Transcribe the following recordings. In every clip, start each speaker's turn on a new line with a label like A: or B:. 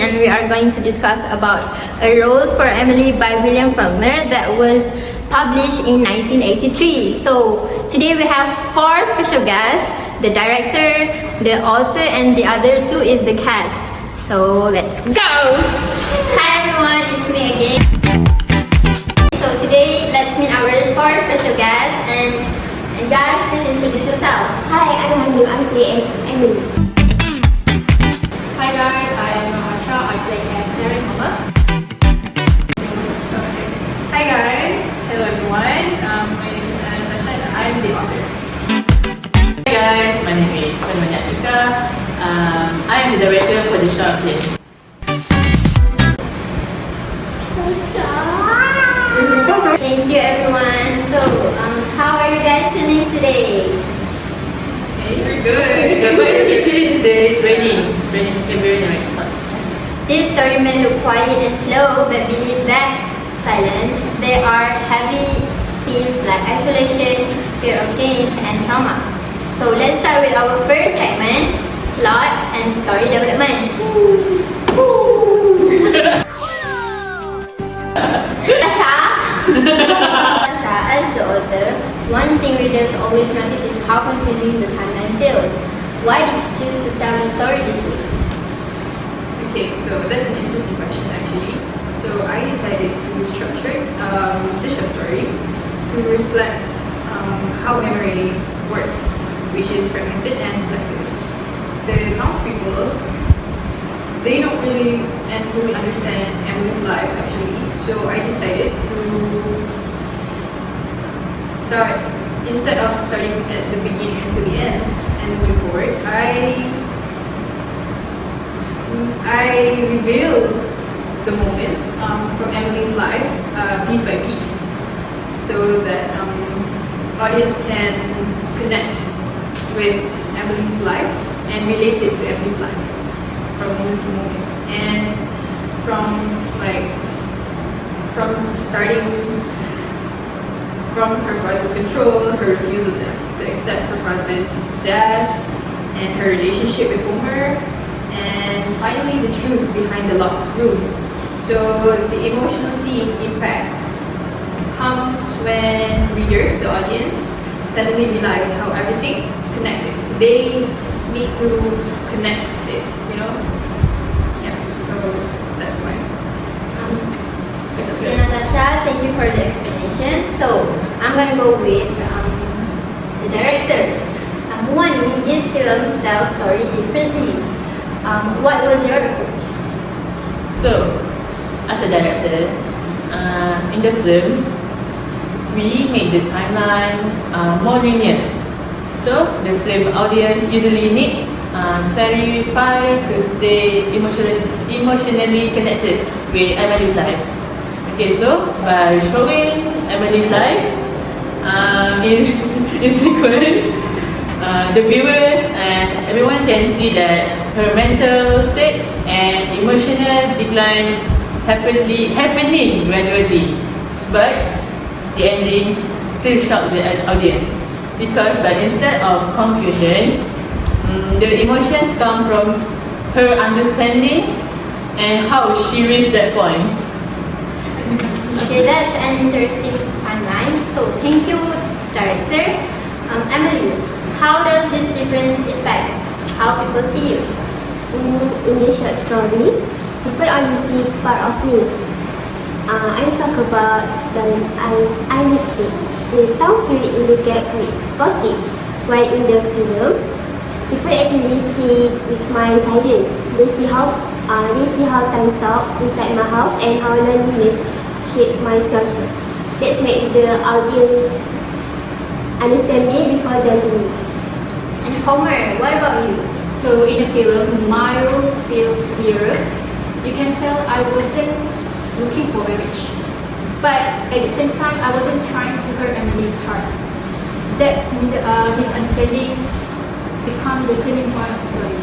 A: and we are going to discuss about A Rose for Emily by William Faulkner that was published in 1983. So today we have 4 special guests, the director, the author, and the other 2 is the cast. So let's go! Hi everyone, it's me again. So today let's meet our 4 special guests, and guys, please introduce yourself.
B: Hi, I'm Hanyu. I play as Emily.
C: Hi guys, I am Natasha. I play as Darren Homer.
D: Hi guys, hello everyone. My name is Natasha and I am the author.
C: Hi guys, my name is Panwanatika. I am the director for the short film.
A: Thank you everyone. So, how are you guys feeling today?
D: We're good.
C: The weather is a bit chilly today. It's raining. It's raining very right.
A: This story may look quiet and slow, but beneath that silence, there are heavy themes like isolation, fear of change, and trauma. So let's start with our first segment, plot and story development. Tasha, as the author, one thing readers always notice is how confusing the timeline feels. Why did you choose to tell the story this way?
D: Okay, so that's an interesting question actually. So I decided to structure the short story to reflect how memory works, which is fragmented and selective. The townspeople, they don't really and fully understand Emily's life actually. So I decided to start, instead of starting at the beginning and to the end and moving forward, I reveal the moments from Emily's life piece by piece, so that audience can connect with Emily's life and relate it to Emily's life from moments to moments, and from starting from her father's control, her refusal to accept her father's death, and her relationship with Homer, and finally the truth behind the locked room. So the emotional scene impact comes when readers, the audience, suddenly realize how everything connected. They need to connect it, you know? Yeah, so that's why.
A: Okay, Natasha, thank you for the explanation. So, I'm gonna go with the director. Muani, this film tells story differently. What was your approach?
C: So, as a director, in the film, we made the timeline more linear. So, the film audience usually needs clarify to stay emotionally connected with Emily's life. Okay, so by showing Emily's life in sequence, the viewers and everyone can see that her mental state and emotional decline happening gradually, but the ending still shocks the audience, because but instead of confusion, the emotions come from her understanding and how she reached that point.
A: Okay, that's an interesting timeline. So, thank you, director. Emily, how does this difference affect how people see you?
B: In the short story, people only see part of me. I talk about the I mistake. The town fill in the gaps with gossip, while in the film, people actually see with my silence. They see how time stops inside my house and how loneliness shapes my choices. That makes the audience understand me before judging me.
A: And Homer, what about you?
E: So in the film, my role feels clearer. You can tell I wasn't looking for marriage, but at the same time, I wasn't trying to hurt Emily's heart. That's misunderstanding become the turning point of the story.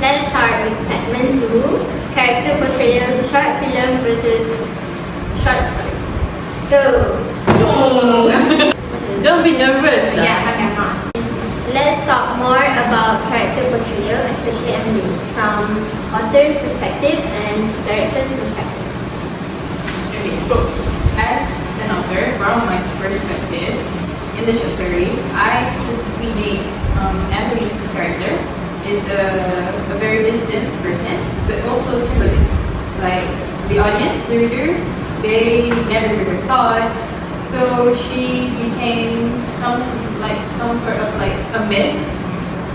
A: Let's start with segment 2, character portrayal, short film versus short story. Go!
C: Don't be nervous.
A: Yeah, I'm not. Let's talk more about character portrayal, especially Emily, from author's perspective and director's perspective.
D: Okay, so as an author, from my perspective, in the short story, I specifically made Emily's character is a very distant person, but also symbolic. Like the audience, the readers, they never heard her thoughts, so she became some sort of like a myth,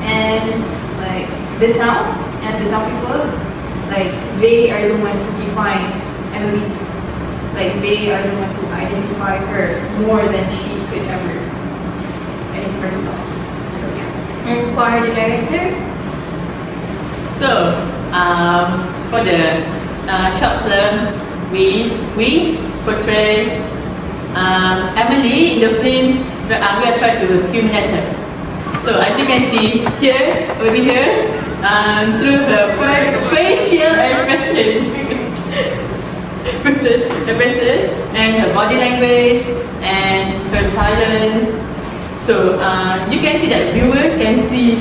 D: and like the town and the town people, like they are the one who defines Emily's, like they are the one who identify her more than she could ever identify herself. So yeah.
A: And for the director,
C: So, for the short film, we portray Emily in the film. We are trying to humanize her. So as you can see here, over here, through her facial expression, and her body language and her silence. So you can see that viewers can see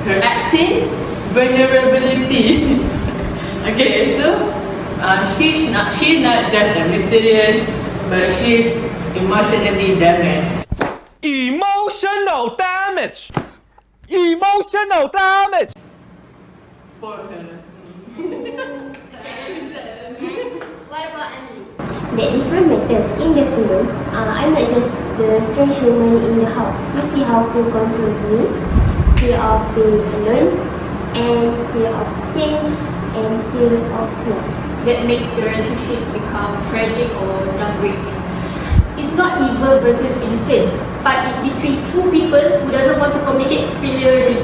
C: her acting vulnerability. Okay, so she's not just a mysterious, but she's emotionally damaged.
F: Emotional damage. Emotional damage.
C: For her.
A: what about Emily?
B: The different matters in the film. I'm not just the strange woman in the house. You see how fear control me, fear of being alone, and fear of change, and fear of loss.
E: That makes the relationship become tragic or downgrade. It's not evil versus innocent, but between two people who doesn't want to communicate clearly.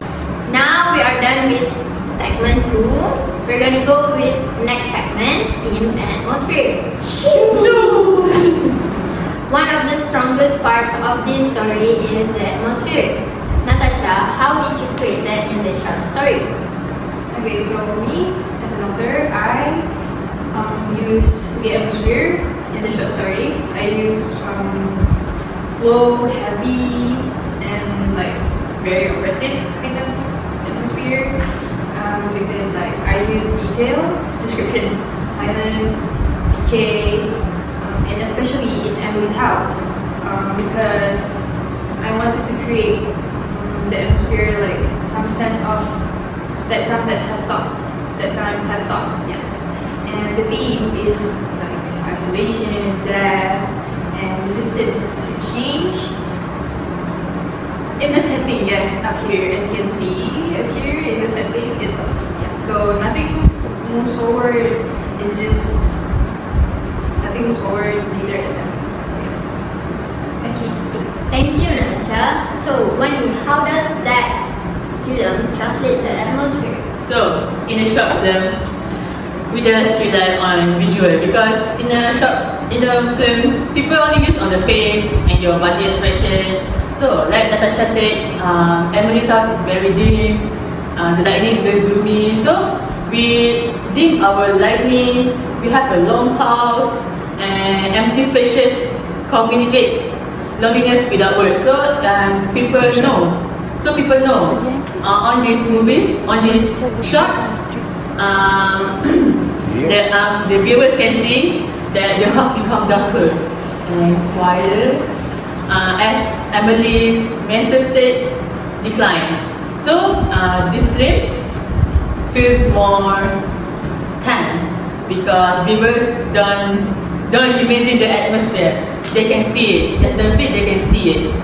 A: Now we are done with segment 2. We're gonna go with next segment, themes and atmosphere. One of the strongest parts of this story is the atmosphere. Natasha, how did you create that in the short story?
D: Okay, so me as an author, I use the atmosphere in the short story. I use slow, heavy, and like very oppressive kind of atmosphere, because like I use detailed descriptions, silence, decay, and especially in Emily's house, because I wanted to create the atmosphere, like some sense of that time that has stopped. That time has stopped, yes. And the theme is like isolation, death, and resistance to change. In the setting, yes, up here, as you can see, up here in the setting itself. Yeah. So nothing moves forward. It's just nothing moves forward. Neither is happening. So yeah.
A: Okay, thank you, Natasha. So, Wani, how does that film translate the atmosphere?
C: So in a short film, we just rely on visual because in the film, people only use on the face and your body expression. So like Natasha said, Emily's house is very dim. The lighting is very gloomy. So we dim our lighting. We have a long house and empty spaces communicate loneliness without words. So people know. So people know on these movies, on this shot, the viewers can see that the house become darker and quieter as Emily's mental state decline. So this clip feels more tense because viewers don't imagine the atmosphere. They can see it. Just the feel they can see it.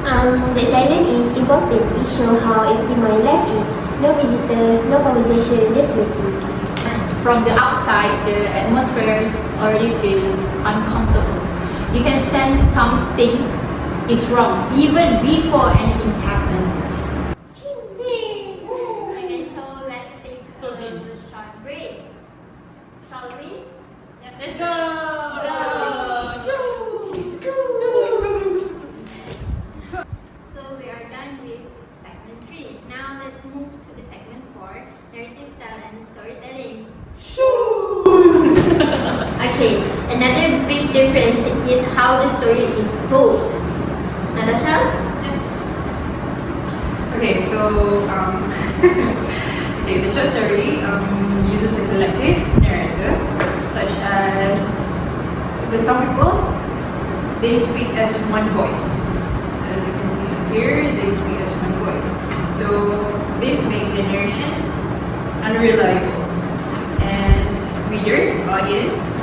B: The silence is important. It shows how empty my life is. No visitor, no conversation, just waiting.
E: From the outside, the atmosphere already feels uncomfortable. You can sense something is wrong even before anything happens.
A: Okay, so let's take a
C: So deep.
A: short break. Shall we?
C: Let's go!
A: So we are done with segment 3. Now let's move to the segment 4, narrative style and storytelling. Okay, another big difference is how the story is told. Natasha?
D: Yes. Okay, so okay, the short story as one voice. As you can see here, they speak as one voice. So this makes the narration unreliable. And readers, audience,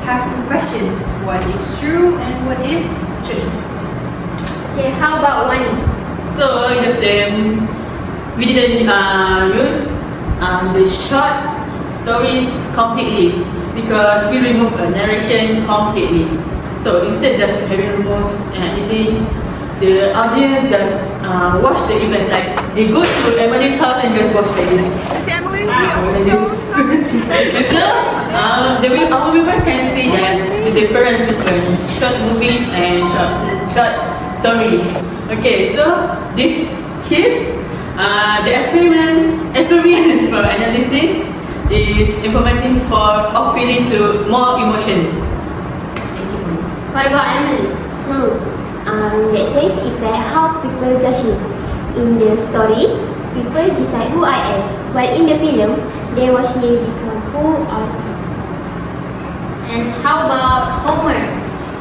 D: have to question what is true and what is judgment.
A: Okay, how about Wani?
C: So in the film, we didn't use the short stories completely because we removed a narration completely. So instead just having removes and editing, the audience just watch the events, like they go to Emily's house and just watch like this. Like this. So our viewers can see that the difference between short movies and short story. Okay, so this shift, the experience for analysis is implementing of feeling to more emotion. Thank you for me.
A: What about Emily?
B: That change affect how people judge me. In the story, people decide who I am, while in the film, they watch me become who I am.
A: And how about Homer?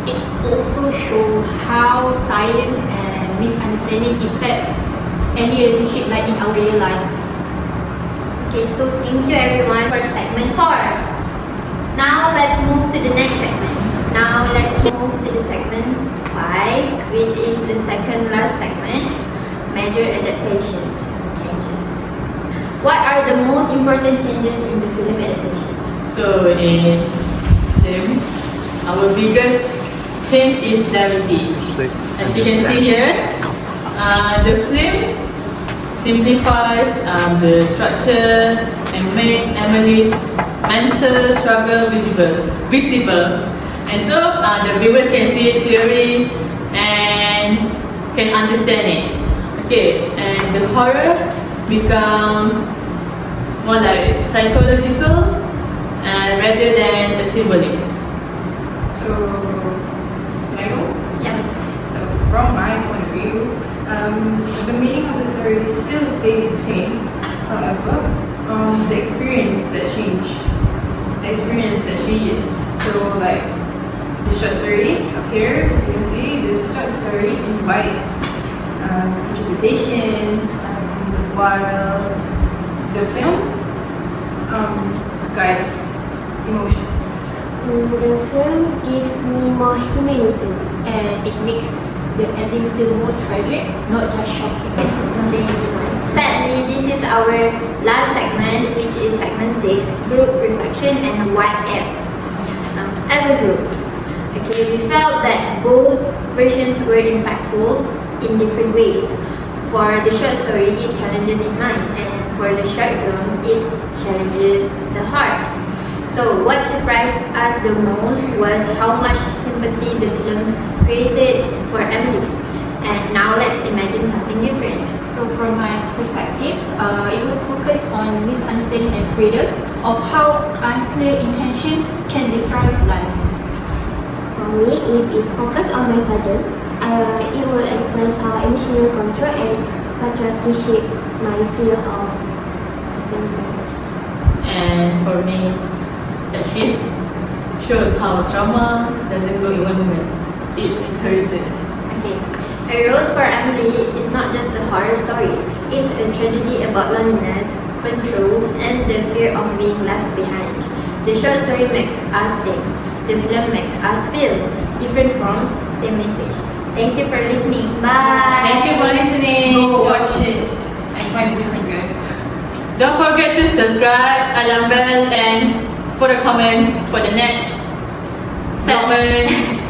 E: It's also show how silence and misunderstanding affect any relationship like in our real life.
A: Okay, so thank you everyone for segment 4. Now let's move to the next segment. Now let's move to the segment 5, which is the second last segment, major adaptation changes. What are the most important changes in the film adaptation?
C: So in film, our biggest change is clarity. As you can see here, the film simplifies the structure and makes Emily's mental struggle visible. And so the viewers can see it clearly and can understand it. Okay, and the horror becomes more like psychological rather than the symbolics.
D: So, can I go?
A: Yeah.
D: So, from my point of view, the meaning of the story still stays the same. However, the experience that changes. So, like the short story up here, as you can see, the short story invites interpretation, while the film guides emotions.
B: The film gives me more humanity.
E: And it makes the ending feel more tragic, not just shocking.
A: Okay. Sadly, this is our last segment, which is segment 6, group reflection and what if. As a group, okay, we felt that both versions were impactful in different ways. For the short story, it challenges the mind, and for the short film, it challenges the heart. So what surprised us the most was how much sympathy the film created for Emily. And now let's imagine something different.
E: So from my perspective, it will focus on misunderstanding and freedom of how unclear intentions can destroy life.
B: For me, if it focuses on my father, it will express how emotional control and patriarchy shape my fear of family.
C: And for me, that shift shows how trauma doesn't go in one moment. It encourages.
A: Okay. A Rose for Emily is not just a horror story. It's a tragedy about loneliness, control, and the fear of being left behind. The short story makes us think. The film makes us feel. Different forms, same message. Thank you for listening. Bye.
C: Thank you for listening.
D: Go watch it and find the difference, guys.
C: Don't forget to subscribe, alarm bell, and put a comment for the next segment.